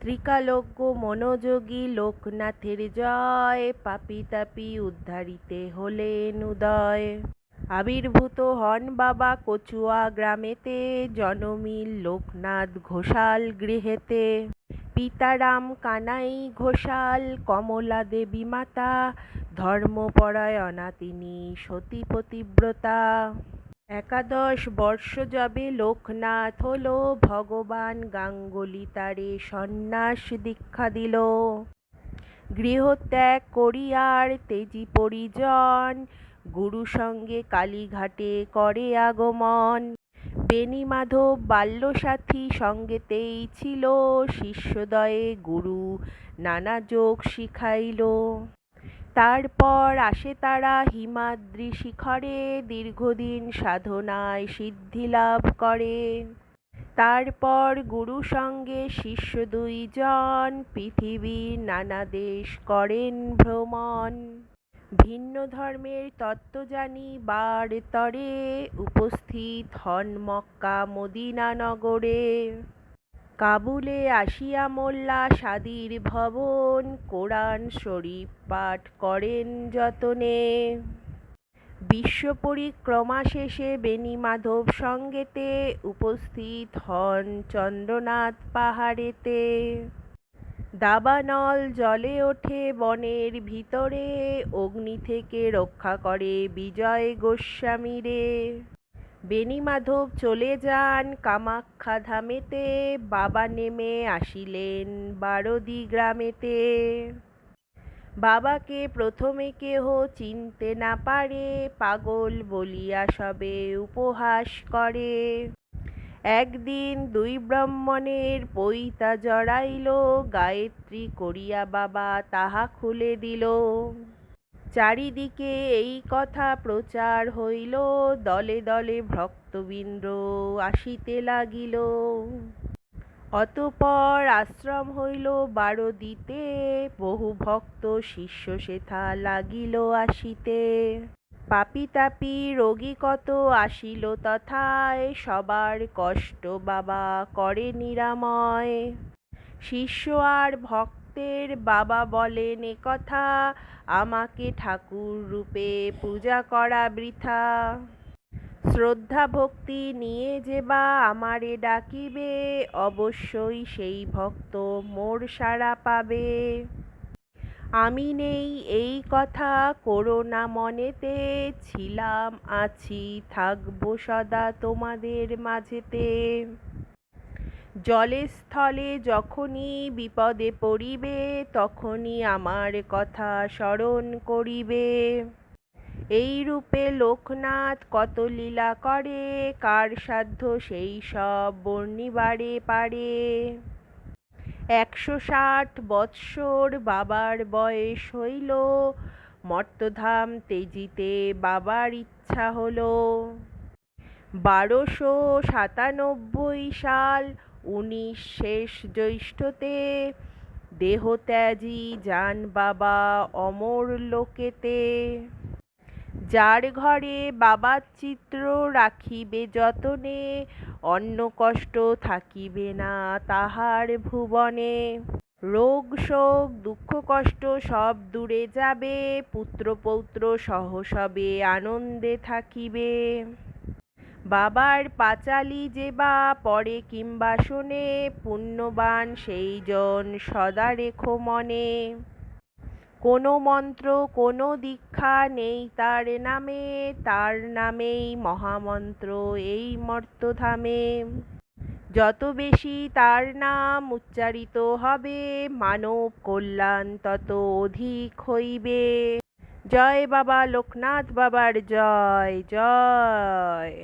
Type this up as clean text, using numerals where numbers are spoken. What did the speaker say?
ত্রিকালজ্ঞ মনোযোগী লোকনাথের জয়, পাপী তাপী উদ্ধারিতে হলেন উদয়। আবির্ভূত হন বাবা কচুয়া গ্রামেতে, জনমিল লোকনাথ ঘোষাল গৃহেতে। পিতা রাম কানাই ঘোষাল, কমলা দেবী মাতা, ধর্মপরায়ণা তিনি সতী পতিব্রতা। 11 বর্ষ যবে লোকনাথ হলো, ভগবান গাঙ্গুলি তারে সন্ন্যাস দীক্ষা দিল। গৃহত্যাগ করিয়ার তেজি পরিজন, গুরু সঙ্গে কালীঘাটে করে আগমন। বেণীমাধব বাল্যসাথী সঙ্গেতেই ছিল, শিষ্যদয়ে গুরু নানা যোগ শিখাইল। তারপর আসে তারা হিমাদ্রি শিখরে, দীর্ঘদিন সাধনায় সিদ্ধি লাভ করে। তারপর গুরু সঙ্গে শিষ্য 2 জন, পৃথিবীর নানা দেশ করেন ভ্রমণ। ভিন্ন ধর্মের তত্ত্বজ্ঞানী বার তরে, উপস্থিত হন মক্কা মদিনা নগরে। কাবুলে আসিয়া মোল্লা সাদির ভবন, কোরআন শরীফ পাঠ করেন যতনে। বিশ্ব পরিক্রমা শেষে বেণীমাধব সঙ্গেতে, উপস্থিত হন চন্দ্রনাথ পাহাড়েতে। দাবানল জ্বলে ওঠে বনের ভিতরে, অগ্নি থেকে রক্ষা করে বিজয় গোস্বামীরে। বেণীমাধব চলে যান কামাখ্যা ধামেতে, বাবা নেমে আসিলেন বারদি গ্রামেতে। বাবাকে প্রথমে কেহ চিনতে না পারে, পাগল বলিয়া সবে উপহাস করে। একদিন 2 ব্রাহ্মণের পৈতা জড়াইল, গায়ত্রী করিয়া বাবা তাহা খুলে দিল। চারিদিকে এই কথা প্রচার হইল, দলে দলে ভক্তবৃন্দ আসিতে লাগিল। অতঃপর আশ্রম হইল বারদিতে, বহু ভক্ত শিষ্য সেথা লাগিল আসিতে। পাপী তাপী রোগী কত আসিল তথায়, সবার কষ্ট বাবা করে নিরাময়। শিষ্য আর ভক্তের বাবা বলেন একথা, আমাকে ঠাকুর রূপে পূজা করা বৃথা। শ্রদ্ধা ভক্তি নিয়ে যে বা আমারে ডাকিবে, অবশ্যই সেই ভক্ত মোর সাড়া পাবে। আমি নেই এই কথা কোরো না মনেতে, ছিলাম আছি থাকবো সদা তোমাদের মাঝেতে। জলে স্থলে যখনই বিপদে পড়িবে, তখনই আমার কথা স্মরণ করিবে। এই রূপে লোকনাথ কত লীলা করে, কার সাধ্য সেই সব বর্ণিবারে পারে। 160 বৎসর বাবার বয়স হইল, মর্তধাম তেজিতে বাবার ইচ্ছা হল। 1297 সাল 19 শেষ জ্যৈষ্ঠতে, দেহত্যাগী যান বাবা অমর লোকেতে। যার ঘরে বাবার চিত্র রাখিবে যতনে, অন্ন কষ্ট থাকিবে না তাহার ভুবনে। রোগ শোক দুঃখ কষ্ট সব দূরে যাবে, পুত্র পৌত্র সহ সবে আনন্দে থাকিবে। বাবার পাঁচালি যে বা পড়ে কিংবা শোনে, পুণ্যবান সেই জন সদা রেখো মনে। কোনো মন্ত্র কোনো দীক্ষা নেই তার নামে, তার নামেই মহামন্ত্র এই মর্তধামে। যত বেশি তার নাম উচ্চারিত হবে, মানব কল্যাণ তত অধিক হইবে। জয় বাবা লোকনাথ বাবার জয় জয়।